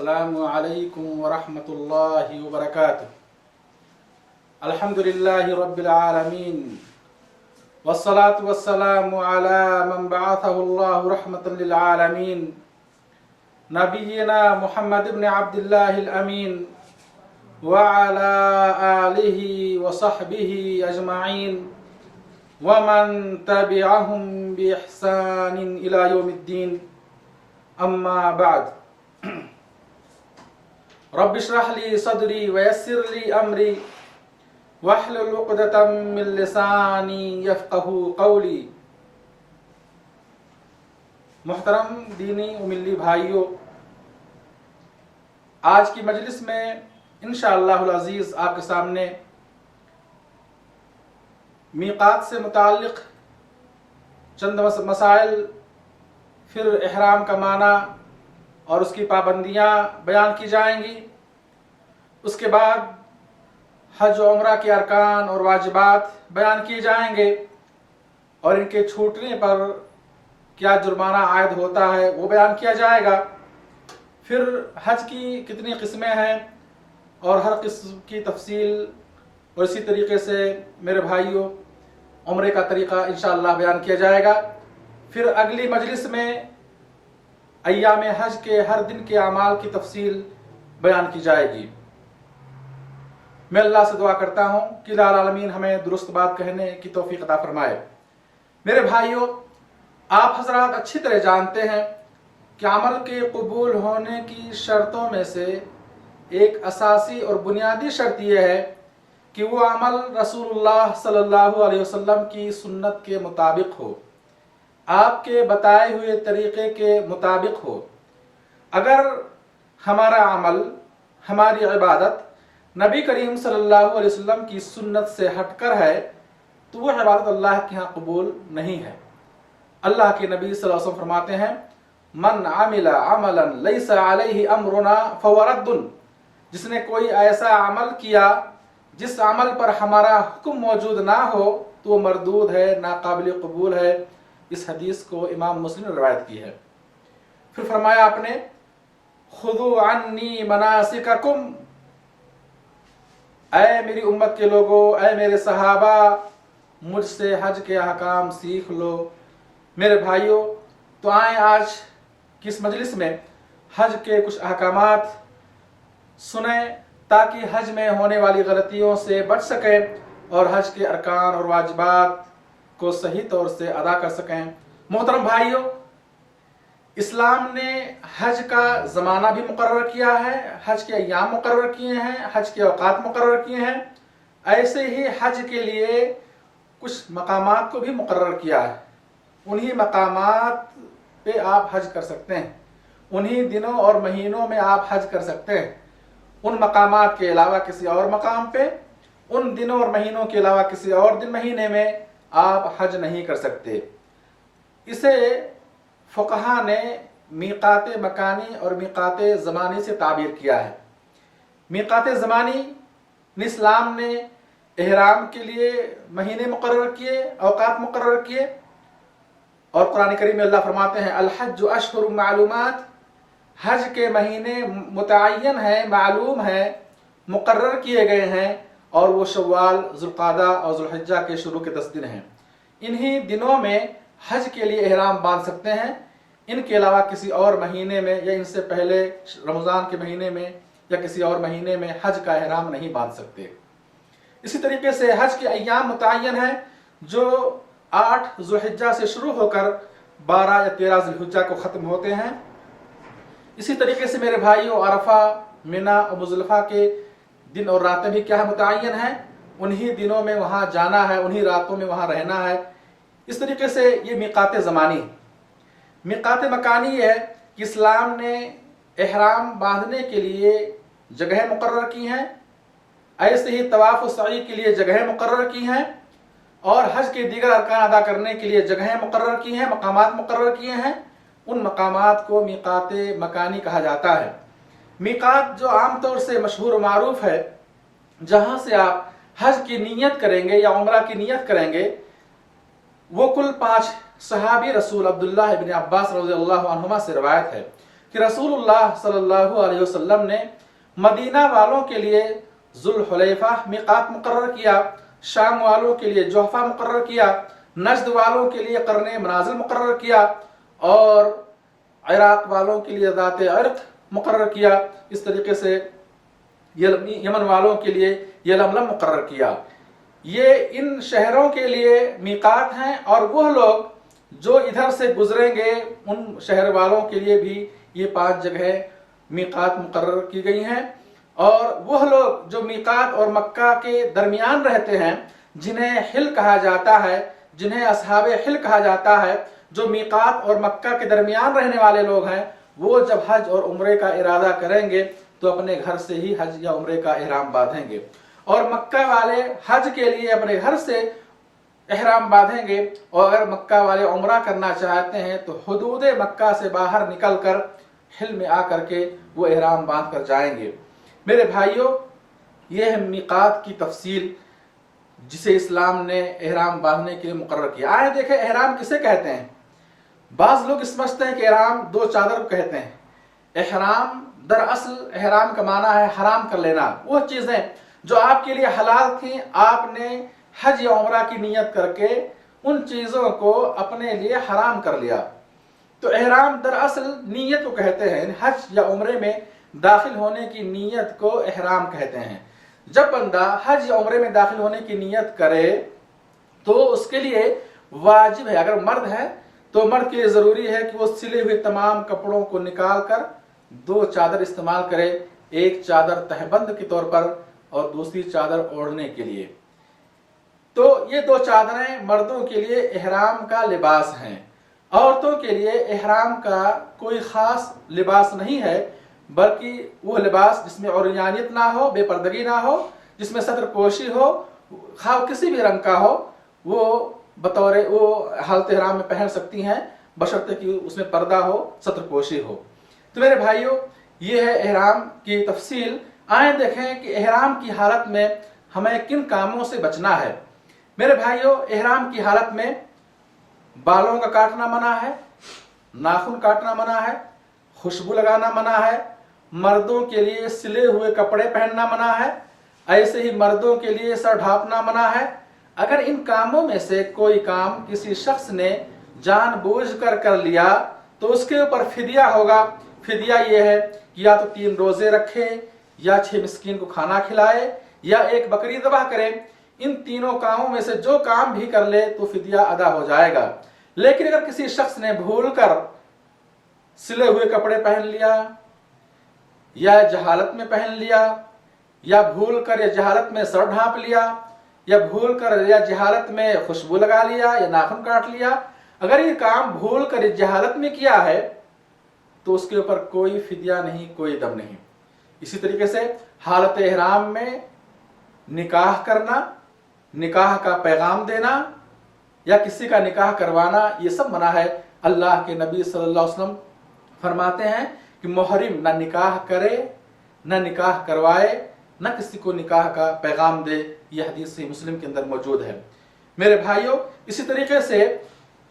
अस्सलामु अलैकुम वरहमतुल्लाहि वबरकातुह। अल्हम्दुलिल्लाहि रब्बिल आलमीन वस्सलातु वस्सलामु अला मन बअथहुल्लाहु रहमतल लिल आलमीन नबिय्यिना मुहम्मद इब्न अब्दिल्लाहिल अमीन व अला आलिहि व सहबिहि अजमाइन व मन तबिअहुम बि इहसानिन इला यौमिद्दीन। अम्मा बाद। रब्बि इश्रह ली सदरी व यस्सिर ली अमरी वहलुल उक़दतम मिन लिसानी यफ़क़हू क़ौली। मुहतरम दीनी व मिल्ली भाइयों, आज की मजलिस में इंशाअल्लाहुल अज़ीज़ आपके सामने मीक़ात से मुताल्लिक़ चंद मसाइल, फिर इहराम का माना और उसकी पाबंदियाँ बयान की जाएंगी। उसके बाद हज व उम्रा के अरकान और वाजिबात बयान किए जाएंगे और इनके छूटने पर क्या जुर्माना आयद होता है वो बयान किया जाएगा। फिर हज की कितनी किस्में हैं और हर किस्म की तफसील, और इसी तरीके से मेरे भाइयों उम्रे का तरीक़ा इंशाअल्लाह बयान किया जाएगा। फिर अगली मजलिस में अय्याम हज के हर दिन के अमाल की तफसील बयान की जाएगी। मैं अल्लाह से दुआ करता हूँ कि लाल आलमीन हमें दुरुस्त बात कहने की तौफीक अता फरमाए। मेरे भाइयों, आप हजरात अच्छी तरह जानते हैं कि अमल के कबूल होने की शर्तों में से एक असासी और बुनियादी शर्त यह है कि वो अमल रसूलुल्लाह सल्लल्लाहु अलैहि वसल्लम की सुन्नत के मुताबिक हो, आपके बताए हुए तरीक़े के मुताबिक हो। अगर हमारा अमल, हमारी इबादत नबी करीम सल्लल्लाहु अलैहि वसल्लम की सुन्नत से हटकर है तो वह इबादत अल्लाह के यहाँ कबूल नहीं है। अल्लाह के नबी सल्लल्लाहु अलैहि वसल्लम फरमाते हैं, मन आमिला अमलन लैसा अलैहि अमरुना फहुव रद्दुन। जिसने कोई ऐसा अमल किया जिस अमल पर हमारा हुक्म मौजूद ना हो तो वो मरदूद है, नाकाबिल कबूल है। इस हदीस को इमाम मुस्लिम ने रवायत की है। फिर फरमाया आपने, खुदू अन्नी मनासिककुम, ऐ मेरी उम्मत के लोगों, ऐ मेरे सहाबा, मुझसे हज के अहकाम सीख लो। मेरे भाइयों, तो आए आज किस मजलिस में हज के कुछ अहकामात सुने ताकि हज में होने वाली गलतियों से बच सकें और हज के अरकान और वाजिबात को सही तौर से अदा कर सकें। मोहतरम भाइयों, इस्लाम ने हज का ज़माना भी मुकर्रर किया है, हज के अय्याम मुकर्रर किए हैं, हज के औकात मुकर्रर किए हैं। ऐसे ही हज के लिए कुछ मकामात को भी मुकर्रर किया है। उन्हीं मकामात पे आप हज कर सकते हैं, उन्हीं दिनों और महीनों में आप हज कर सकते हैं। उन मकामात के अलावा किसी और मकाम पे, उन दिनों और महीनों के अलावा किसी और दिन महीने में आप हज नहीं कर सकते। इसे फ़ुक़हा ने मीक़ात मकानी और मीक़ात ज़मानी से ताबीर किया है। मीक़ात ज़मानी इस्लाम ने इहराम के लिए महीने मुकर्रर किए, औकात मुकर्रर किए। और कुरान करीम में अल्लाह फरमाते हैं, अल हज्जु अशहुरुम मालूमात, हज के महीने मुतअय्यन है, मालूम है, मुकर्रर किए गए हैं और वो शव्वाल, ज़ुल्क़ादा और ज़ुल्हिज्जा के शुरू के 10 दिन हैं। इन्हीं दिनों में हज के लिए इहराम बांध सकते हैं। इनके अलावा किसी और महीने में या इनसे पहले रमज़ान के महीने में या किसी और महीने में हज का इहराम नहीं बांध सकते। इसी तरीके से हज के अय्याम मुतअय्यन हैं जो 8 ज़ुल्हिज्जा से शुरू होकर 12 या 13 ज़ुल्हिज्जा को ख़त्म होते हैं। इसी तरीके से मेरे भाइयों, अरफा, मिना और मुज़दलिफ़ा के दिन और रातें भी क्या मुतअय्यन हैं। उन्हीं दिनों में वहाँ जाना है, उन्हीं रातों में वहाँ रहना है। इस तरीके से ये मीक़ात ज़मानी। मीक़ात मकानी है कि इस्लाम ने इहराम बांधने के लिए जगह मुकर्रर की हैं, ऐसे ही तवाफ़ व सई के लिए जगह मुकर्रर की हैं और हज के दीगर अरकान अदा करने के लिए जगह मुकर्रर की हैं, मकामात मुकर्रर किए हैं। उन मकामात को मीक़ात मकानी कहा जाता है। मीक़ात जो आम तौर से मशहूर और मारूफ है, जहाँ से आप हज की नीयत करेंगे या उम्रा की नीयत करेंगे, वो कुल 5 सहाबी रसूल अब्दुल्लाह इब्न अब्बास रज़ियल्लाहु अन्हुमा से रवायत है। کہ रसूलुल्लाह सल्लल्लाहु अलैहि वसल्लम ने मदीना वालों के लिए जुल्हुलैफा मिकात मुकर्रर किया, शाम वालों के लिए जुहफा मुकर्रर किया, नजद वालों के लिए करने मनाजिल मुकर्रर किया और इराक वालों के लिए ज़ात इर्क मुकर्रर किया। इस तरीके से यमन वालों के लिए यलमलम मुकर्रर किया। ये इन शहरों के लिए मीकात हैं और वह लोग जो इधर से गुजरेंगे उन शहर वालों के लिए भी ये 5 जगह मीकात मुकर्रर की गई हैं। और वह लोग जो मीकात और मक्का के दरमियान रहते हैं, जिन्हें हिल कहा जाता है, जिन्हें असहाबे हिल कहा जाता है, जो मीकात और मक्का के दरमियान रहने वाले लोग हैं, वो जब हज और उम्रे का इरादा करेंगे तो अपने घर से ही हज या उम्रे का इहराम बांधेंगे। और मक्का वाले हज के लिए अपने घर से इहराम बांधेंगे, और अगर मक्का वाले उम्रा करना चाहते हैं तो हुदूद मक्का से बाहर निकलकर हिल में आकर के वो इहराम बांध कर जाएंगे। मेरे भाइयों, ये है मीकात की तफसील जिसे इस्लाम ने इहराम बांधने के लिए मुकर्रर किया। आए देखें इहराम किसे कहते हैं। बाज़ लोग समझते हैं कि इहराम 2 चादर को कहते हैं। इहराम दरअसल इहराम का माना है हराम कर लेना, वो चीज़ें जो आपके लिए हलाल थी, आपने हज या उम्रा की नीयत करके उन चीज़ों को अपने लिए हराम कर लिया। तो इहराम दरअसल नीयत को कहते हैं। हज या उम्रे में दाखिल होने की नीयत को इहराम कहते हैं। जब बंदा हज या उम्रे में दाखिल होने की नीयत करे तो उसके लिए वाजिब है, अगर मर्द है तो मर्द के लिए ज़रूरी है कि वो सिले हुए तमाम कपड़ों को निकाल कर 2 चादर इस्तेमाल करे, एक चादर तहबंद के तौर पर और दूसरी चादर ओढ़ने के लिए। तो ये 2 चादरें मर्दों के लिए इहराम का लिबास हैं। औरतों के लिए इहराम का कोई ख़ास लिबास नहीं है, बल्कि वो लिबास जिसमें औरियानियत ना हो, बेपर्दगी ना हो, जिसमें सत्रपोशी हो, खा किसी भी रंग का हो, वो बतौर वो हालत इहराम में पहन सकती हैं, बशर्ते कि उसमें पर्दा हो, सत्रपोशी हो। तो मेरे भाइयों, ये है इहराम की तफसील। आए देखें कि इहराम की हालत में हमें किन कामों से बचना है। मेरे भाइयों, इहराम की हालत में बालों का काटना मना है, नाखून काटना मना है, खुशबू लगाना मना है, मर्दों के लिए सिले हुए कपड़े पहनना मना है, ऐसे ही मर्दों के लिए सर ढांपना मना है। अगर इन कामों में से कोई काम किसी शख्स ने जानबूझकर कर लिया तो उसके ऊपर फिदिया होगा। फिदिया ये है कि या तो 3 रोजे रखे, या 6 मिस्कीन को खाना खिलाए, या 1 बकरी ज़बह करे। इन तीनों कामों में से जो काम भी कर ले तो फिदिया अदा हो जाएगा। लेकिन अगर किसी शख्स ने भूलकर सिले हुए कपड़े पहन लिया, या जहालत में पहन लिया, या भूलकर या जहालत में सर ढांप लिया, या भूलकर या जहालत में खुशबू लगा लिया, या नाखून काट लिया, अगर ये काम भूलकर या जहालत में किया है तो उसके ऊपर कोई फिदिया नहीं, कोई दम नहीं। इसी तरीके से हालत इहराम में निकाह करना, निकाह का पैगाम देना या किसी का निकाह करवाना, ये सब मना है। अल्लाह के नबी सल्लल्लाहु अलैहि वसल्लम फरमाते हैं कि मुहरिम न निकाह करे, न निकाह करवाए, न किसी को निकाह का पैगाम दे। यह हदीस सही मुस्लिम के अंदर मौजूद है। मेरे भाइयों, इसी तरीके से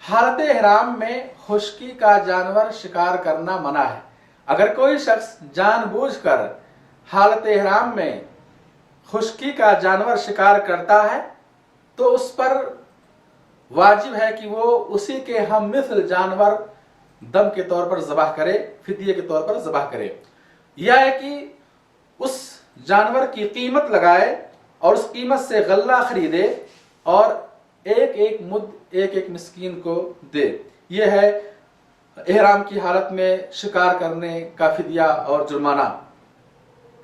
हालत इहराम में खुश्की का जानवर शिकार करना मना है। अगर कोई शख्स जानबूझकर हालत इहराम में खुश्की का जानवर शिकार करता है तो उस पर वाजिब है कि वो उसी के हम मिसल जानवर दम के तौर पर ज़बह करे, फिदिये के तौर पर ज़बह करे, या है कि उस जानवर की कीमत लगाए और उस कीमत से गल्ला खरीदे और एक एक मुद एक एक मिस्कीन को दे। यह है इहराम की हालत में शिकार करने का फिदिया और जुर्माना।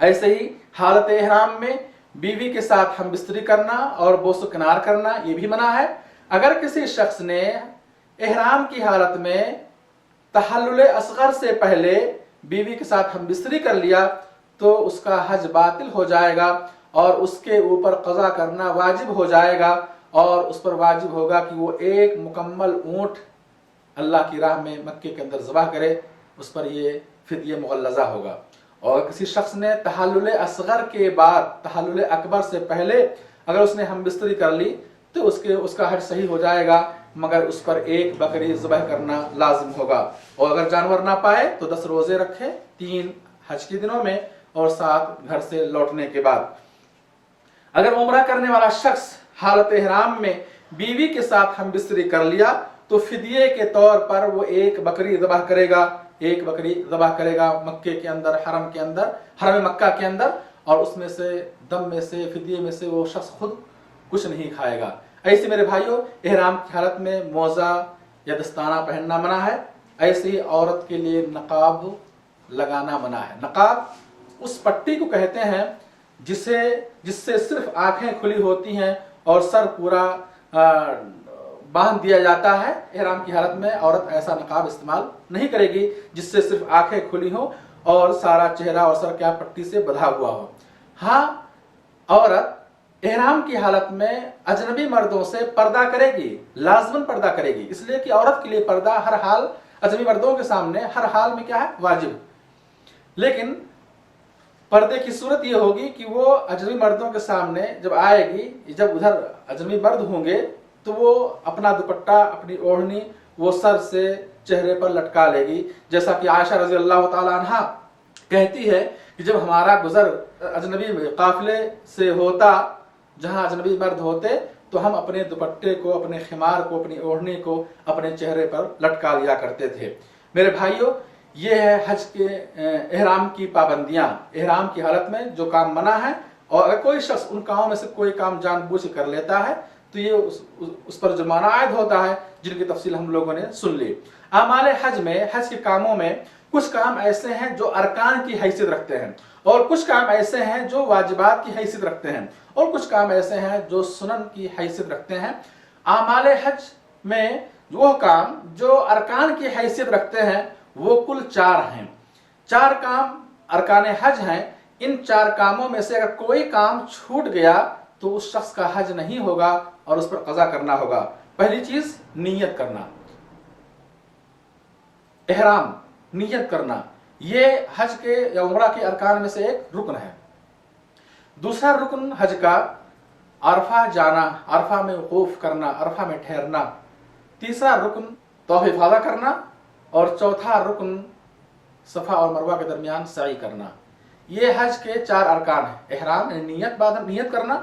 ऐसे ही हालत इहराम में बीवी के साथ हम बिस्तरी करना और बोसो किनार करना ये भी मना है। अगर किसी शख्स ने इहराम की हालत में तहल्लुल असगर से पहले बीवी के साथ हम बिस्तरी कर लिया तो उसका हज बातिल हो जाएगा और उसके ऊपर कज़ा करना वाजिब हो जाएगा और उस पर वाजिब होगा कि वो 1 मुकम्मल ऊँट अल्लाह की राह में मक्के के अंदर ज़बह करे, उस पर ये फिदिया मुग़ल्लज़ा होगा। और किसी शख्स ने तहल्लुल असगर के बाद तहल्लुल अकबर से पहले अगर उसने हम बिस्तरी कर ली تو اس کا حج صحیح ہو جائے گا، مگر اس پر ایک بکری ذبح کرنا لازم ہوگا، اور اگر جانور نہ پائے تو 10 روزے رکھے، 3 حج کے دنوں میں اور 7 گھر سے لوٹنے کے بعد۔ اگر عمرہ کرنے والا شخص حالت احرام میں بیوی کے ساتھ ہم بستری کر لیا تو فدیے کے طور پر وہ ایک بکری ذبح کرے گا، مکے کے اندر، حرم کے اندر، حرم مکہ کے اندر، اور اس میں سے دم میں سے، فدیے میں سے وہ شخص خود کچھ نہیں کھائے گا۔ ایسے میرے بھائیوں، احرام کی حالت میں موزہ یا دستانہ پہننا منع ہے۔ ایسے ہی عورت کے لیے نقاب لگانا منع ہے۔ نقاب اس پٹی کو کہتے ہیں جس سے صرف آنکھیں کھلی ہوتی ہیں اور سر پورا باندھ دیا جاتا ہے۔ احرام کی حالت میں عورت ایسا نقاب استعمال نہیں کرے گی جس سے صرف آنکھیں کھلی ہوں اور سارا چہرہ اور سر کیا پٹی سے بندھا ہوا ہو۔ ہاں، عورت احرام کی حالت میں اجنبی مردوں سے پردہ کرے گی، لازماً پردہ کرے گی، اس لیے کہ عورت کے لیے پردہ ہر حال، اجنبی مردوں کے سامنے ہر حال میں کیا ہے؟ واجب۔ لیکن پردے کی صورت یہ ہوگی کہ وہ اجنبی مردوں کے سامنے جب آئے گی، جب ادھر اجنبی مرد ہوں گے تو وہ اپنا دوپٹہ، اپنی اوڑھنی وہ سر سے چہرے پر لٹکا لے گی، جیسا کہ عائشہ رضی اللہ تعالی عنہا کہتی ہے کہ جب ہمارا گزر اجنبی قافلے سے ہوتا جہاں اجنبی مرد ہوتے تو ہم اپنے دوپٹے کو، اپنے خمار کو، اپنی اوڑھنی کو اپنے چہرے پر لٹکا لیا کرتے تھے۔ میرے بھائیوں، یہ ہے حج کے احرام کی پابندیاں۔ احرام کی حالت میں جو کام منع ہے، اور اگر کوئی شخص ان کاموں میں سے کوئی کام جان بوجھ کر لیتا ہے تو یہ اس پر جرمانہ عائد ہوتا ہے، جن کی تفصیل ہم لوگوں نے سن لی۔ اعمال حج میں، حج کے کاموں میں کچھ کام ایسے ہیں جو ارکان کی حیثیت رکھتے ہیں، اور کچھ کام ایسے ہیں جو واجبات کی حیثیت رکھتے ہیں، اور کچھ کام ایسے ہیں جو سنن کی حیثیت رکھتے ہیں۔ اعمال حج میں وہ کام جو ارکان کی حیثیت رکھتے ہیں وہ کل 4 ہیں۔ 4 کام ارکان حج ہیں۔ ان 4 کاموں میں سے اگر کوئی کام چھوٹ گیا تو اس شخص کا حج نہیں ہوگا اور اس پر قضا کرنا ہوگا۔ پہلی چیز نیت کرنا، احرام، نیت کرنا، یہ حج کے یا عمرہ کے ارکان میں سے ایک رکن ہے۔ دوسرا رکن حج کا عرفہ جانا، عرفہ میں وقوف کرنا، عرفہ میں ٹھہرنا۔ تیسرا رکن طواف افاضہ کرنا، اور چوتھا رکن صفا اور مروہ کے درمیان سعی کرنا۔ یہ حج کے 4 ارکان ہیں۔ احرام یعنی نیت کرنا،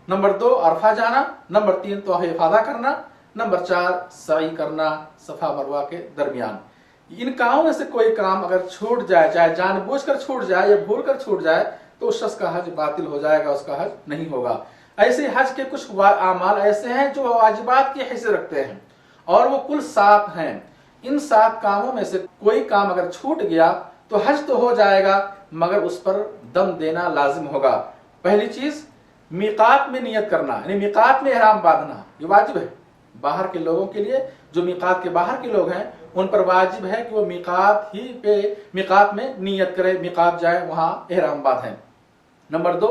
نمبر 2 عرفہ جانا، نمبر 3 طواف افاضہ کرنا، نمبر 4 سعی کرنا صفا مروہ کے درمیان۔ ان کاموں میں سے کوئی کام اگر چھوٹ جائے، چاہے جان بوجھ کر چھوٹ جائے یا بھول کر چھوٹ جائے، تو اس شخص کا حج باطل ہو جائے گا، اس کا حج نہیں ہوگا۔ ایسے حج کے کچھ اعمال ایسے ہیں جو واجبات کی حیثیت رکھتے ہیں، اور وہ کل 7 ہیں۔ ان 7 کاموں میں سے کوئی کام اگر چھوٹ گیا تو حج تو ہو جائے گا مگر اس پر دم دینا لازم ہوگا۔ پہلی چیز میقات میں نیت کرنا، یعنی میقات میں احرام باندھنا، یہ واجب ہے۔ باہر کے لوگوں کے لیے، جو میقات کے باہر کے لوگ ہیں، ان پر واجب ہے کہ وہ میقات میں نیت کرے، میقات جائے، وہاں احرام باندھیں۔ نمبر 2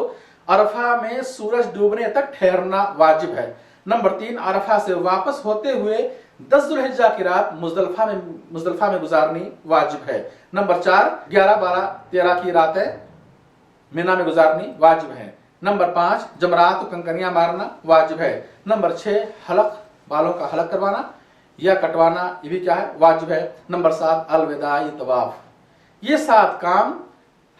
عرفہ میں سورج ڈوبنے تک ٹھہرنا واجب ہے۔ نمبر 3 عرفہ سے واپس ہوتے ہوئے 10 ذو الحجہ کی رات مزدلفہ میں گزارنی واجب ہے۔ نمبر 4 11، 12، 13 کی راتیں مینا میں گزارنی واجب ہے۔ نمبر 5 جمرات و کنکریاں مارنا واجب ہے۔ نمبر 6 حلق، بالوں کا حلق کروانا یا کٹوانا، یہ بھی کیا ہے؟ واجب ہے۔ نمبر 7 الوداعی طواف۔ یہ 7 کام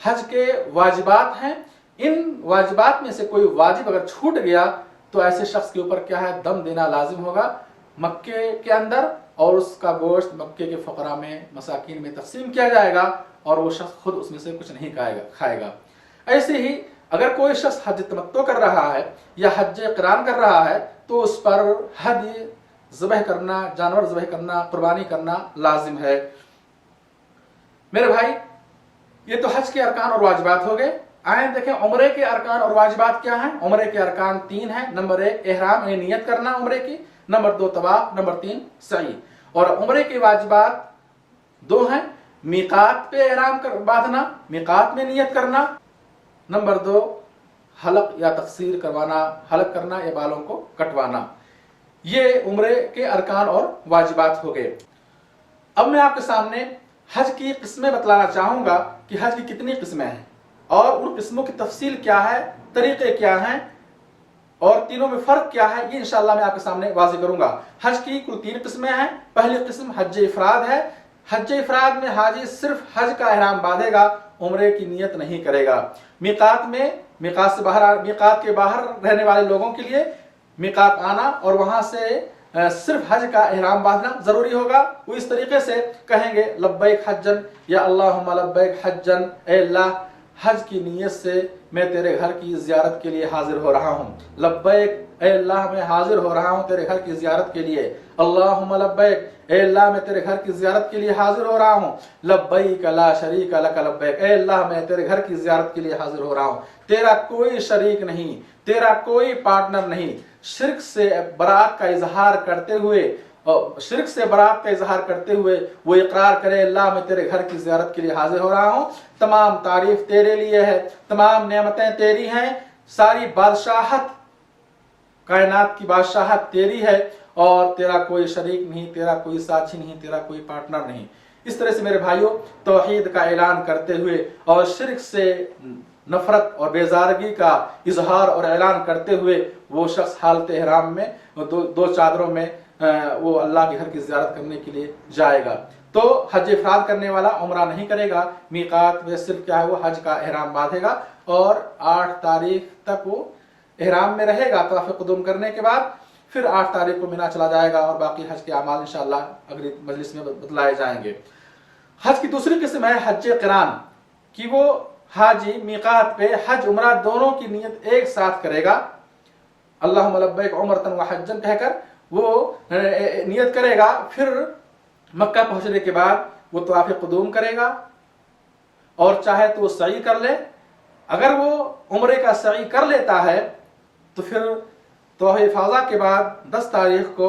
حج کے واجبات ہیں۔ ان واجبات میں سے کوئی واجب اگر چھوٹ گیا تو ایسے شخص کے اوپر کیا ہے؟ دم دینا لازم ہوگا مکے کے اندر، اور اس کا گوشت مکے کے فقراء میں، مساکین میں تقسیم کیا جائے گا، اور وہ شخص خود اس میں سے کچھ نہیں کھائے گا۔ ایسے ہی اگر کوئی شخص حج تمتع کر رہا ہے یا حج قران کر رہا ہے تو اس پر ہدی ذبح کرنا، جانور ذبح کرنا، قربانی کرنا لازم ہے۔ میرے بھائی، یہ تو حج کے ارکان اور واجبات ہو گئے۔ آئیں دیکھیں عمرے کے ارکان اور واجبات کیا ہیں۔ عمرے کے ارکان 3 ہیں۔ نمبر 1 احرام یعنی نیت کرنا عمرے کی، نمبر 2 طواف، نمبر 3 سعی۔ اور عمرے کے واجبات 2 ہیں، میقات پہ احرام باندھنا، میقات میں نیت کرنا، نمبر 2 حلق یا تقصیر کروانا، حلق کرنا یا بالوں کو کٹوانا۔ یہ عمرے کے ارکان اور واجبات ہو گئے۔ اب میں آپ کے سامنے حج کی قسمیں بتلانا چاہوں گا کہ حج کی کتنی قسمیں ہیں اور ان قسموں کی تفصیل کیا ہے، طریقے کیا ہیں، اور تینوں میں فرق کیا ہے یہ انشاءاللہ میں آپ کے سامنے واضح کروں گا۔ حج کی کل 3 قسمیں ہیں۔ پہلی قسم حج افراد ہے۔ حج افراد میں حاجی صرف حج کا احرام باندھے گا، عمرے کی نیت نہیں کرے گا۔ میقات کے باہر رہنے والے لوگوں کے لیے میقات آنا اور وہاں سے صرف حج کا احرام باندھنا ضروری ہوگا۔ وہ اس طریقے سے کہیں گے لبیک حجن یا اللہم لبیک حجن، اے اللہ حج کی نیت سے میں تیرے گھر کی زیارت کے لیے حاضر ہو رہا ہوں۔ لبیک، اے اللہ میں حاضر ہو رہا ہوں تیرے گھر کی زیارت کے لیے۔ اللہم لبیک، اے اللہ میں تیرے گھر کی زیارت کے لیے حاضر ہو رہا ہوں۔ لبیک لا شریک لک لبیک، اے اللہ میں تیرے گھر کی زیارت کے لیے حاضر ہو رہا ہوں، تیرا کوئی شریک نہیں، تیرا کوئی پارٹنر نہیں۔ شرک سے برات کا اظہار کرتے ہوئے وہ اقرار کرے اللہ میں تیرے گھر کی زیارت کے لیے حاضر ہو رہا ہوں، تمام تعریف تیرے لیے ہے، تمام نعمتیں تیری ہیں، ساری بادشاہت، کائنات کی بادشاہت تیری ہے اور تیرا کوئی شریک نہیں، تیرا کوئی ساتھی نہیں، تیرا کوئی پارٹنر نہیں۔ اس طرح سے میرے بھائیوں توحید کا اعلان کرتے ہوئے اور شرک سے نفرت اور بیزارگی کا اظہار اور اعلان کرتے ہوئے وہ شخص حالت احرام میں دو چادروں میں وہ اللہ کے گھر کی زیارت کرنے کے لیے جائے گا۔ تو حج افراد کرنے والا عمرہ نہیں کرے گا، میقات میں صرف کیا ہے وہ حج کا احرام باندھے گا اور 8 تاریخ تک وہ احرام میں رہے گا طواف قدوم کرنے کے بعد، پھر 8 تاریخ کو مینا چلا جائے گا اور باقی حج کے اعمال انشاءاللہ اگلی مجلس میں بتلائے جائیں گے۔ حج کی دوسری قسم ہے حج قران، کہ وہ حاجی میقات پہ حج عمرہ دونوں کی نیت ایک ساتھ کرے گا، اللہم لبیک عمرتن و حجن کہہ کر وہ نیت کرے گا، پھر مکہ پہنچنے کے بعد وہ طواف قدوم کرے گا اور چاہے تو وہ سعی کر لے۔ اگر وہ عمرے کا سعی کر لیتا ہے تو پھر طواف افاضہ کے بعد 10 تاریخ کو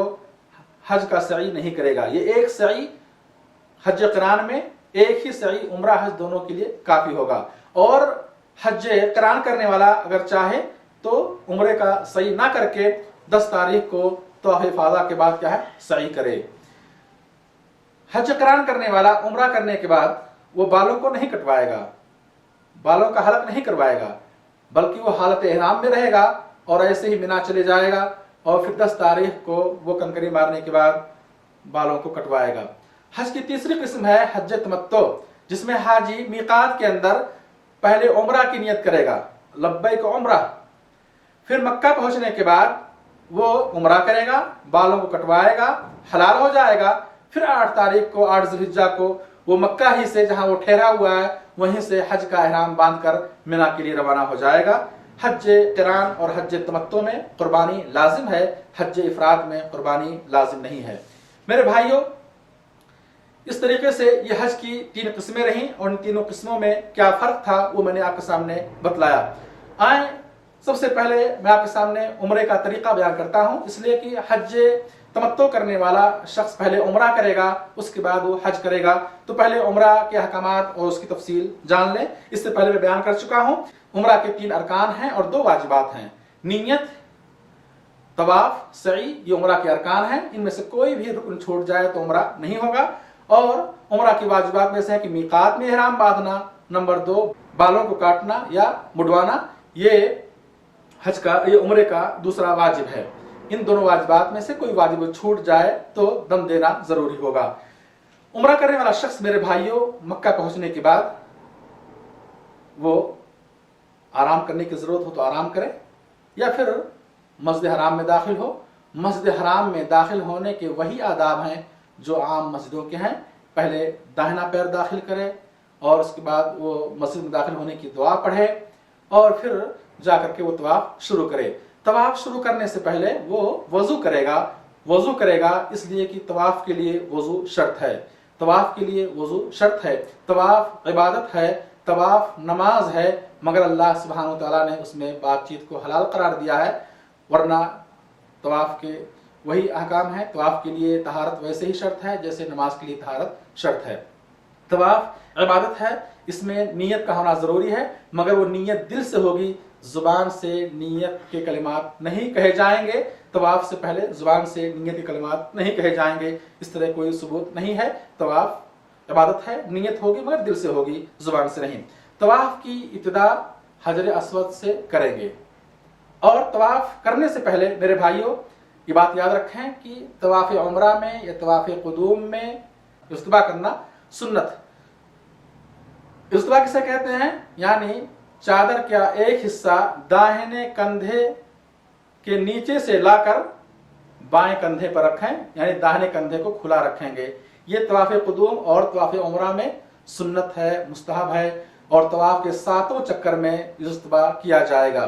حج کا سعی نہیں کرے گا۔ یہ ایک سعی حج قران میں، ایک ہی سعی عمرہ حج دونوں کے لیے کافی ہوگا، اور حج قران کرنے والا اگر چاہے تو عمرے کا سعی نہ کر کے 10 تاریخ کو طواف افاضہ کے بعد کیا ہے سعی کرے۔ حج قران کرنے والا عمرہ کرنے کے بعد وہ بالوں کو نہیں کٹوائے گا، بالوں کا حلق نہیں کروائے گا، بلکہ وہ حالت احرام میں رہے گا اور ایسے ہی مینا چلے جائے گا اور پھر 10 تاریخ کو وہ کنکری مارنے کے بعد بالوں کو کٹوائے گا۔ حج کی تیسری قسم ہے حج تمتع، جس میں حاجی میقات کے اندر پہلے عمرہ کی نیت کرے گا، لبیک عمرہ، پھر مکہ پہنچنے کے بعد وہ عمرہ کرے گا، بالوں کو کٹوائے گا، حلال ہو جائے گا، پھر 8 تاریخ کو 8 ذی الحجہ کو وہ مکہ ہی سے جہاں وہ ٹھہرا ہوا ہے وہیں سے حج کا احرام باندھ کر مینا کے لیے روانہ ہو جائے گا۔ حج قران اور حج تمتع میں قربانی لازم ہے، حج افراد میں قربانی لازم نہیں ہے۔ میرے بھائیوں اس طریقے سے یہ حج کی 3 قسمیں رہیں اور ان تینوں قسموں میں کیا فرق تھا وہ میں نے آپ کے سامنے بتلایا۔ آئیں سب سے پہلے میں آپ کے سامنے عمرے کا طریقہ بیان کرتا ہوں، اس لیے کہ حج تمتع کرنے والا شخص پہلے عمرہ کرے گا اس کے بعد وہ حج کرے گا، تو پہلے عمرہ کے احکامات اور اس کی تفصیل جان لیں۔ اس سے پہلے میں بیان کر چکا ہوں عمرہ کے 3 ارکان ہیں اور 2 واجبات ہیں، نیت، طواف، سعی، یہ عمرہ کے ارکان ہیں، ان میں سے کوئی بھی رکن چھوٹ جائے تو عمرہ نہیں ہوگا۔ اور عمرہ کی واجبات میں سے ہے کہ میقات میں احرام باندھنا، نمبر 2 بالوں کو کاٹنا یا مڈوانا، یہ عمرے کا دوسرا واجب ہے۔ ان دونوں واجبات میں سے کوئی واجب چھوٹ جائے تو دم دینا ضروری ہوگا۔ عمرہ کرنے والا شخص میرے بھائیوں مکہ پہنچنے کے بعد وہ آرام کرنے کی ضرورت ہو تو آرام کرے، یا پھر مسجد حرام میں داخل ہو۔ مسجد حرام میں داخل ہونے کے وہی آداب ہیں جو عام مسجدوں کے ہیں، پہلے داہنا پیر داخل کرے اور اس کے بعد وہ مسجد میں داخل ہونے کی دعا پڑھے اور پھر جا کر کے وہ طواف شروع کرے۔ طواف شروع کرنے سے پہلے وہ وضو کرے گا اس لیے کہ طواف کے لیے وضو شرط ہے، طواف کے لیے وضو شرط ہے، طواف عبادت ہے، طواف نماز ہے، مگر اللہ سبحانہ و تعالیٰ نے اس میں بات چیت کو حلال قرار دیا ہے، ورنہ طواف کے وہی احکام ہے۔ طواف کے لیے طہارت ویسے ہی شرط ہے جیسے نماز کے لیے طہارت شرط ہے۔ طواف عبادت ہے، اس میں نیت کا ہونا ضروری ہے، مگر وہ نیت دل سے ہوگی، زبان سے نیت کے کلمات نہیں کہے جائیں گے، طواف سے پہلے زبان سے نیت کے کلمات نہیں کہے جائیں گے، اس طرح کوئی ثبوت نہیں ہے۔ طواف عبادت ہے، نیت ہوگی مگر دل سے ہوگی، زبان سے نہیں۔ طواف کی ابتدا حجر اسود سے کریں گے और तवाफ करने से पहले मेरे भाइयों ये बात याद रखें कि तवाफ उम्रा में या तवाफ कुदूम में इस्तवा करना सुन्नत। इस्तवा किसे कहते हैं? यानी चादर का एक हिस्सा दाहिने कंधे के नीचे से लाकर बाएं कंधे पर रखें, यानी दाहिने कंधे को खुला रखेंगे। ये तवाफ कुदूम और तवाफ उम्रा में सुन्नत है, मुस्तहब है, और तवाफ के 7 चक्कर में इस्तवा किया जाएगा।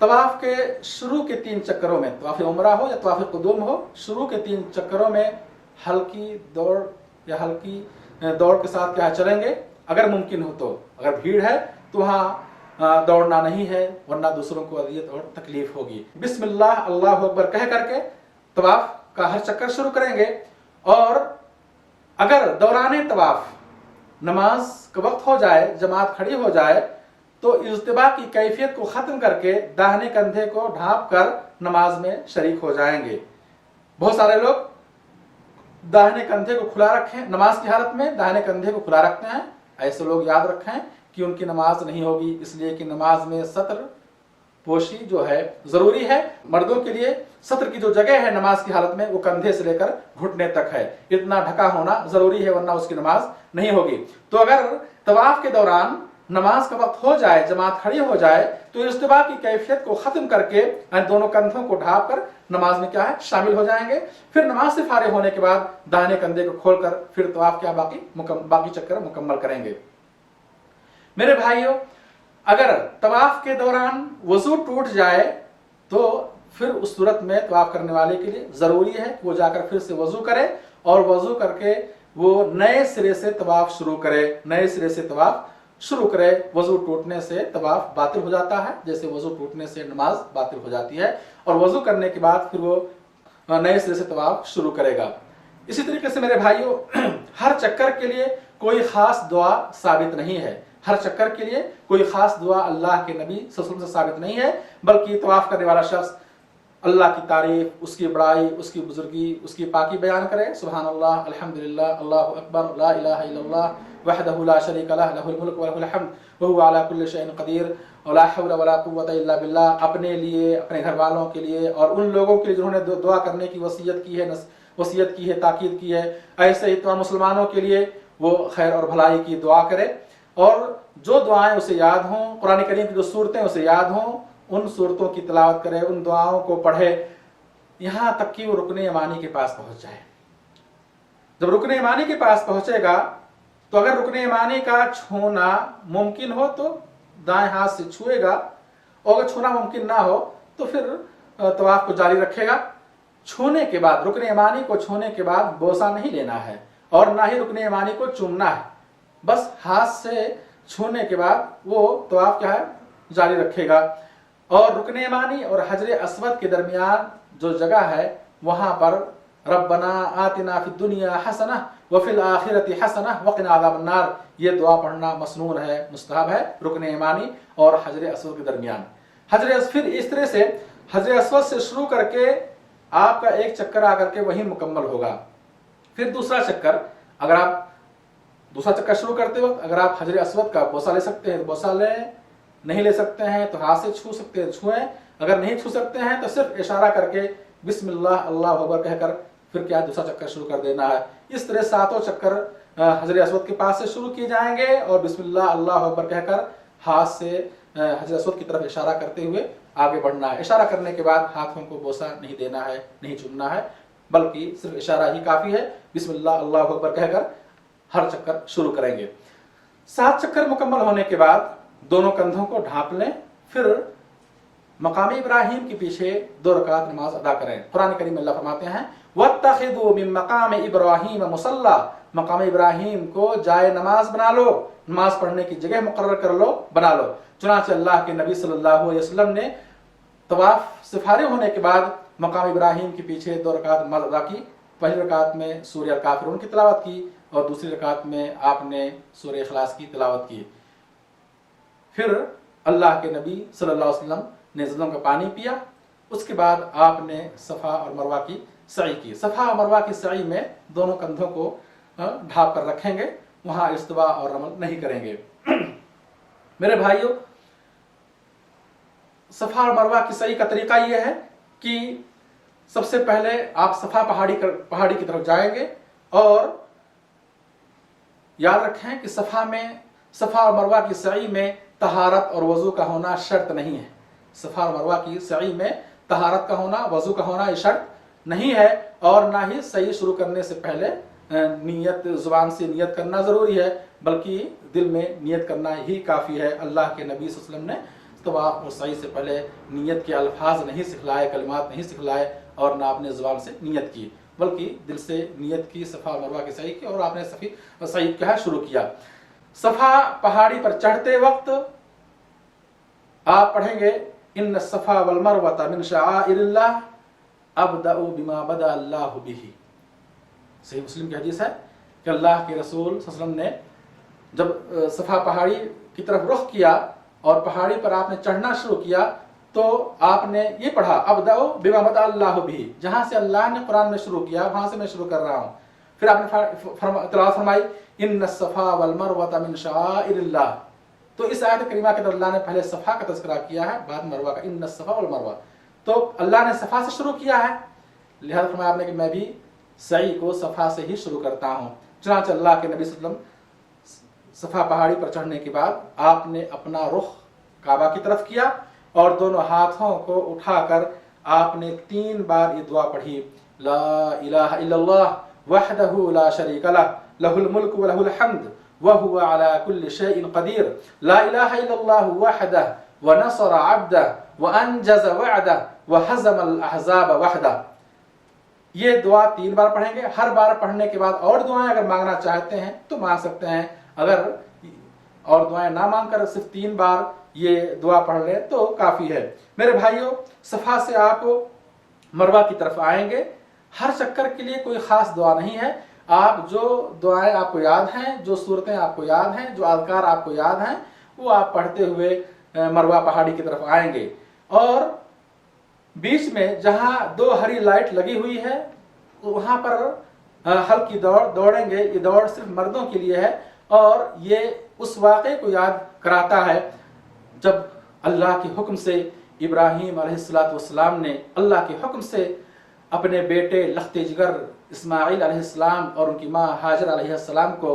तवाफ के शुरू के 3 चक्करों में, तवाफ उम्रा हो या तवाफ कुदूम हो, शुरू के 3 चक्करों में हल्की दौड़ या हल्की दौड़ के साथ क्या चलेंगे, अगर मुमकिन हो तो। अगर भीड़ है तो वहाँ दौड़ना नहीं है, वरना दूसरों को अजियत और तकलीफ होगी। बिस्मिल्लाह अल्लाहु अकबर कह करके तवाफ का हर चक्कर शुरू करेंगे। और अगर दौराने तवाफ नमाज का वक्त हो जाए, जमात खड़ी हो जाए, तो इज्तिबा की कैफियत को खत्म करके दाहिने कंधे को ढांप कर नमाज में शरीक हो जाएंगे। बहुत सारे लोग दाहिने कंधे को खुला रखें, नमाज की हालत में दाहिने कंधे को खुला रखते हैं। ऐसे लोग याद रखें कि उनकी नमाज नहीं होगी, इसलिए कि नमाज में सत्र पोशी जो है जरूरी है। मर्दों के लिए सत्र की जो जगह है नमाज की हालत में वो कंधे से लेकर घुटने तक है, इतना ढका होना जरूरी है, वरना उसकी नमाज नहीं होगी। तो अगर तवाफ के दौरान नमाज का वक्त हो जाए, जमात खड़ी हो जाए, तो इज्तिबा की कैफियत को खत्म करके दोनों कंधों को ढांप कर नमाज में क्या है शामिल हो जाएंगे। फिर नमाज से फारिग होने के बाद दाहिने कंधे को खोलकर फिर तवाफ क्या बाकी चक्कर मुकम्मल करेंगे। मेरे भाइयों, अगर तवाफ के दौरान वजू टूट जाए तो फिर उस सूरत में तवाफ करने वाले के लिए जरूरी है कि वो जाकर फिर से वजू करे और वजू करके वो नए सिरे से तवाफ शुरू करे, नए सिरे से तवाफ शुरू करे। वजू टूटने से तवाफ बातिल हो जाता है, जैसे वजू टूटने से नमाज बातिल हो जाती है, और वजू करने के बाद फिर वो नए सिरे से तवाफ शुरू करेगा। इसी तरीके से मेरे भाइयों, हर चक्कर के लिए कोई खास दुआ साबित नहीं है, हर चक्कर के लिए कोई खास दुआ अल्लाह के नबी सल्लल्लाहु अलैहि वसल्लम से साबित नहीं है, बल्कि तवाफ करने वाला शख्स अल्लाह की तारीफ, उसकी बड़ाई, उसकी बुजुर्गी, उसकी पाकी बयान करे। सुभान अल्लाह, अल्हम्दुलिल्लाह, अल्लाहु अकबर, ला इलाहा इल्लल्लाह, वहदहु ला शरीका लह, लहुल मुल्क व लहुल हम्द, व हुवा अला कुल्लि शैइन कदीर, व ला हौला वला कुव्वता इल्ला बिल्लाह। अपने लिए, अपने घर वालों के लिए और उन लोगों के लिए जिन्होंने दुआ करने की वसीयत की है, ताकीद की है, ऐसे ही तमाम मुसलमानों के लिए वो खैर और भलाई की दुआ करे। और जो दुआएं उसे याद हों, कुरान करीम की जो सूरतें उसे याद हों, उन सूरतों की तिलावत करे, उन दुआओं को पढ़े, यहां तक कि वो रुकने यमानी के पास पहुंच जाए। जब रुकने यमानी के पास पहुंचेगा तो अगर रुकने यमानी का छूना मुमकिन हो तो दाएं हाथ से छुएगा, और अगर छूना मुमकिन ना हो तो फिर तवाफ को जारी रखेगा। छूने के बाद, रुकने यमानी को छूने के बाद बोसा नहीं लेना है और ना ही रुकने यमानी को चूमना है, बस हाथ से छूने के बाद वो तवाफ क्या है जारी रखेगा। और रुकने यमानी और हजर अस्वद के दरमियान जो जगह है वहां पर रब्बना आतिना फिद दुनिया हसना व फिल आखिरति हसना वक़िना अज़ाबन्नार, ये दुआ पढ़ना मसनून है, मुस्तहब है रुकने यमानी और हजर अस्वद के दरमियान। फिर इस तरह से हजर अस्वद से शुरू करके आपका एक चक्कर आकर के वही मुकम्मल होगा। फिर दूसरा चक्कर, अगर आप दूसरा चक्कर शुरू करते वक्त अगर आप हजर अस्वद का बोसा ले सकते हैं तो बोसा लें, नहीं ले सकते हैं तो हाथ से छू सकते हैं छुएं, अगर नहीं छू सकते हैं तो सिर्फ इशारा करके बिस्मिल्लाह अल्लाहु अकबर कहकर फिर क्या दूसरा चक्कर शुरू कर देना है। इस तरह 7 चक्कर हजर अस्वद के पास से शुरू किए जाएंगे और बिस्मिल्लाह अल्लाहु अकबर कहकर हाथ से हजर अस्वद की तरफ इशारा करते हुए आगे बढ़ना है। इशारा करने के बाद हाथों को बोसा नहीं देना है, नहीं चूमना है, बल्कि सिर्फ इशारा ही काफी है। बिस्मिल्लाह अल्लाहु अकबर कहकर हर चक्कर शुरू करेंगे। 7 चक्कर मुकम्मल होने के बाद दोनों कंधों को ढांप लें, फिर मकाम इब्राहिम के पीछे 2 रकात नमाज अदा करें। कुरान करीम में अल्लाह फरमाते हैं वत्तखिदू मिन मकाम इब्राहिम मुसल्ला, मकाम इब्राहिम को जाए नमाज बना लो, नमाज पढ़ने की जगह मुकर्रर कर लो, बना लो। चुनांचे अल्लाह के नबी सल्लल्लाहु अलैहि वसल्लम ने तवाफ से फारिग होने के बाद मकाम इब्राहिम के पीछे 2 रकात नमाज अदा की। पहली रकात में सूरह अल काफिरून की तिलावत की और दूसरी रकात में आपने सूरह इखलास की तिलावत की। फिर अल्लाह के नबी सल्लल्लाहु अलैहि वसल्लम ने ज़मज़म का पानी पिया। उसके बाद आपने सफ़ा और मरवा की सई की। सफ़ा और मरवा की सई में दोनों कंधों को ढांप कर रखेंगे, वहां इस्तवा और रमल नहीं करेंगे। मेरे भाइयों, सफ़ा और मरवा की सही का तरीका ये है कि सबसे पहले आप सफ़ा पहाड़ी की तरफ जाएंगे और याद रखें कि सफ़ा और मरवा की सई में तहारत और वज़ू का होना शर्त नहीं है। सफ़ा और मरवा की सई में तहारत का होना, वज़ू का होना ये शर्त नहीं है, और ना ही सही शुरू करने से पहले नियत, ज़ुबान से नियत करना ज़रूरी है, बल्कि दिल में नियत करना ही काफ़ी है। अल्लाह के नबी सल्लल्लाहु अलैहि वसल्लम ने तवाफ़ और सई से पहले नियत के अल्फाज नहीं सिखलाए, कलिमात नहीं सिखलाए, और ना आपने ज़ुबान से नियत की, बल्कि दिल से नियत की सफ़ा मरवा की सही की, और आपने सही क्या है शुरू किया। सफ़ा पहाड़ी पर चढ़ते वक्त आप पढ़ेंगे इन्न सफ़ा वल मरवता मिन शआइरिल्लाह अब्दउ बिमा बदा अल्लाहु बिही। सही मुस्लिम की हदीस है कि अल्लाह के रसूल सल्लल्लाहु अलैहि वसल्लम ने जब सफ़ा पहाड़ी की तरफ रुख किया और पहाड़ी पर आपने चढ़ना शुरू किया, तो आपने ये पढ़ा अब्दउ बिमा बदा अल्लाहु बिही, जहां से अल्लाह ने कुरान में शुरू किया वहां से मैं शुरू कर रहा हूं। फिर आपने तिलावत फरमाई इन्न सफ़ा वल मरवता मिन शआइरिल्लाह। तो इस आयत करीमा के अंदर अल्लाह ने पहले सफ़ा का तज़किरा किया है, बाद मरवा का, इन्न सफ़ा वल मरवा। तो अल्लाह ने सफ़ा से शुरू किया है, लिहाजा फरमाया आपने कि मैं भी सई को सफ़ा से ही शुरू करता हूँ। चुनांचे अल्लाह के नबी सल्लल्लाहु अलैहि वसल्लम सफ़ा पहाड़ी पर चढ़ने के बाद आपने अपना रुख काबा की तरफ किया और दोनों हाथों को उठाकर आपने 3 बार ये दुआ पढ़ी, ला इलाहा इल्लल्लाह वहदहु ला शरीका लह लहुल मुल्क व लहुल हम्द व हुवा अला कुल्लि शैइन क़दीर ला इलाहा इल्लल्लाहु वहदहु व नसर अब्दहु व अंजज़ वअदहु व हज़मल अहज़ाब वहदहु। ये दुआ 3 बार पढ़ेंगे। हर बार पढ़ने के बाद और दुआएं अगर मांगना चाहते हैं तो मांग सकते हैं, अगर और दुआएं ना मांगकर सिर्फ 3 बार ये दुआ पढ़ लें तो काफ़ी है। मेरे भाइयों, सफ़ा से आप मरवा की तरफ आएंगे। हर चक्कर के लिए कोई ख़ास दुआ नहीं है। आप जो दुआएं आपको याद हैं, जो सूरतें आपको याद हैं, जो अज़कार आपको याद हैं, वो आप पढ़ते हुए मरवा पहाड़ी की तरफ आएंगे। और बीच में जहाँ 2 हरी लाइट लगी हुई है वहाँ पर हल्की दौड़ेंगे। ये दौड़ सिर्फ मर्दों के लिए है, और ये उस वाक़े को याद कराता है जब अल्लाह के हुक्म से इब्राहीम अलैहिस्सलाम ने अल्लाह के हुक्म से अपने बेटे लख्ते जिगर इस्माइल अलैहिस्सलाम और उनकी माँ हाजर अलैहिस्सलाम को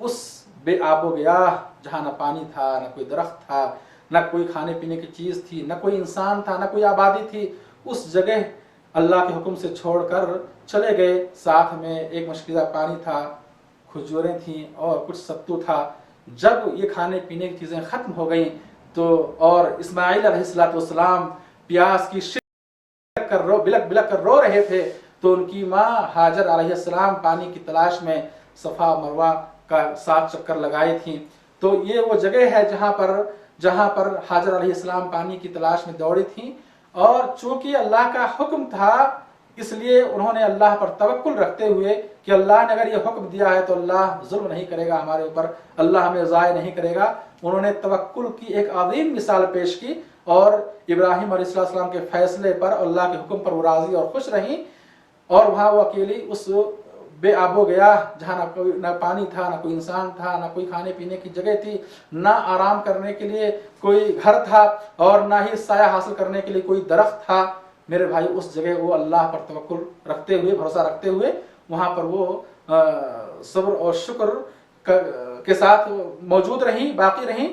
उस बेआबो गयाह, जहाँ न पानी था, न कोई दरख्त था, न कोई खाने पीने की चीज़ थी, न कोई इंसान था, न कोई आबादी थी, उस जगह अल्लाह के हुक्म से छोड़कर चले गए। साथ में एक मशकीज़ा पानी था, खजूरें थीं और कुछ सत्तू था। जब ये खाने पीने की चीज़ें ख़त्म हो गईं तो और इस्माइल अलैहिस्सलाम प्यास की बिलक बिलक कर रो रहे थे, तो उनकी माँ हाजर अलैहिस्सलाम पानी की तलाश में सफ़ा मरवा का 7 चक्कर लगाए थी। तो ये वो जगह है जहाँ पर हाजर अलैहिस्सलाम पानी की तलाश में दौड़ी थी, और चूंकि अल्लाह का हुक्म था इसलिए उन्होंने अल्लाह पर तवक्कुल रखते हुए कि अल्लाह ने अगर ये हुक्म दिया है तो अल्लाह जुल्म नहीं करेगा हमारे ऊपर, अल्लाह हमें ज़ाय नहीं करेगा। उन्होंने तवक्कुल की एक अजीम मिसाल पेश की और इब्राहीम अलैहिस्सलाम के फैसले पर, अल्लाह के हुक्म पर वो राज़ी और खुश रहीं। और वहाँ वो अकेली उस बेआबो गया जहाँ न पानी था, न कोई इंसान था, न कोई खाने पीने की जगह थी, ना आराम करने के लिए कोई घर था, और ना ही साया हासिल करने के लिए कोई दरख्त था। मेरे भाई, उस जगह वो अल्लाह पर तवक्कुल रखते हुए, भरोसा रखते हुए वहाँ पर वो सब्र और शुक्र के साथ मौजूद रहीं, बाकी रहीं,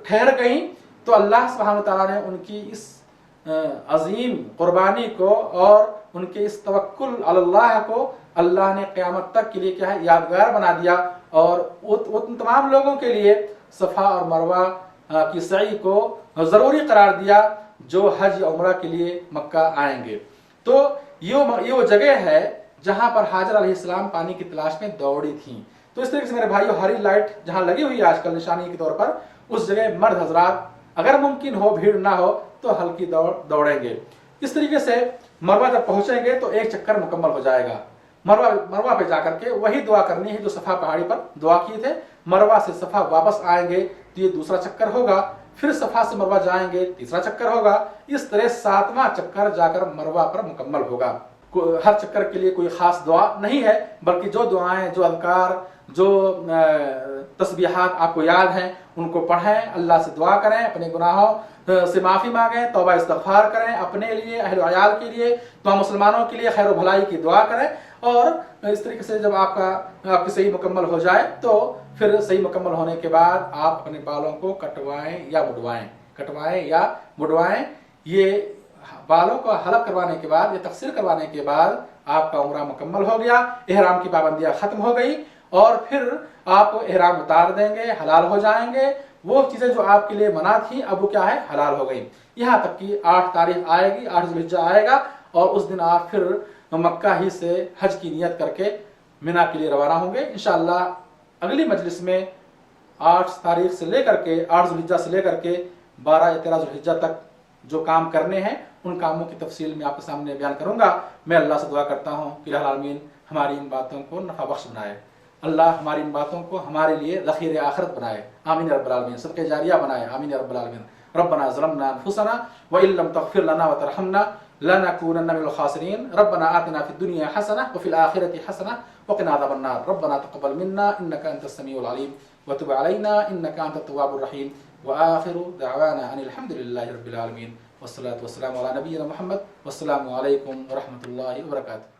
ठहर गईं। तो अल्लाह सुब्हानहू व तआला ने उनकी इस अजीम कुर्बानी को और उनके इस तवक्कुल अल्लाह को अल्लाह ने क़यामत तक के लिए क्या है यादगार बना दिया, और उन तमाम लोगों के लिए सफ़ा और मरवा की सई को ज़रूरी करार दिया जो हज या उम्रा के लिए मक्का आएंगे। तो ये वो जगह है जहाँ पर हाजर अलैहिस्सलाम पानी की तलाश में दौड़ी थी। तो इस तरीके से मेरे भाइयों, हरी लाइट जहाँ लगी हुई है आजकल निशानी के तौर पर, उस जगह मर्द हजरात अगर मुमकिन हो, भीड़ ना हो तो हल्की दौड़ेंगे। इस तरीके से मरवा जब पहुंचेंगे तो 1 चक्कर मुकम्मल हो जाएगा। मरवा पे जाकर के वही दुआ करनी है जो सफ़ा पहाड़ी पर दुआ किए थे। मरवा से सफ़ा वापस आएंगे तो ये 2रा चक्कर होगा, फिर सफ़ा से मरवा जाएंगे 3रा चक्कर होगा। इस तरह 7वां चक्कर जाकर मरवा पर मुकम्मल होगा। हर चक्कर के लिए कोई खास दुआ नहीं है, बल्कि जो दुआएं, जो अज़कार, जो तस्बीहात आपको याद हैं उनको पढ़ें, अल्लाह से दुआ करें, अपने गुनाहों से माफ़ी मांगें, तौबा इस्तगफार करें, अपने लिए, अहल अयाल के लिए, तो मुसलमानों के लिए खैर भलाई की दुआ करें। और इस तरीके से जब आपकी सही मुकम्मल हो जाए तो फिर सही मुकम्मल होने के बाद आप अपने बालों को कटवाएं या मुड़वाएं। ये बालों को हलक करवाने के बाद या तकसीर करवाने के बाद आपका उम्रा मुकम्मल हो गया, इहराम की पाबंदियां खत्म हो गई और फिर आप इहराम उतार देंगे, हलाल हो जाएंगे। वो चीज़ें जो आपके लिए मना थी अब वो क्या है, हलाल हो गई। यहाँ तक कि 8 तारीख आएगी, 8 ज़ुल्हिज्जा आएगा और उस दिन आप फिर मक्का ही से हज की नियत करके मिना के लिए रवाना होंगे। इंशाअल्लाह अगली मजलिस में 8 तारीख से लेकर के 8 ज़ुल्हिज्जा से लेकर के 12 या 13 ज़ुल्हिज्जा तक जो काम करने हैं उन कामों की तफसील में आपके सामने बयान करूंगा। मैं अल्लाह से दुआ करता हूँ कि रब्बुल आलमीन हमारी इन बातों को नफ़ा बख्श बनाए, अल्लाह हमारी इन बातों को हमारे लिए ज़ख़ीर आखिरत बनाए, आमीन या रब्बुल आलमीन, सदक़े जारिया बनाए, आमीन या रब्बुल आलमीन। रब्बना ज़लमना अनफुसना व इन लम तग़फ़िर लना व तरहमना लनकूनन्ना मिनल ख़ासिरीन। रब्बना आतिना फ़िद दुनिया हसना व फ़िल आखिरति हसना व क़िना अज़ाबन नार। रब्बना तक़ब्बल मिन्ना इन्नका अंतस समीउल अलीम व तुब अलैना इन्नका अंतत तव्वाबुर रहीम। व आखिरु दअवाना अनिल हम्दुलिल्लाहि रब्बिल आलमीन वस्सलातु वस्सलामु अला नबिय्यिना मुहम्मद वस्सलामु अलैकुम व रहमतुल्लाहि व बरकातुहू।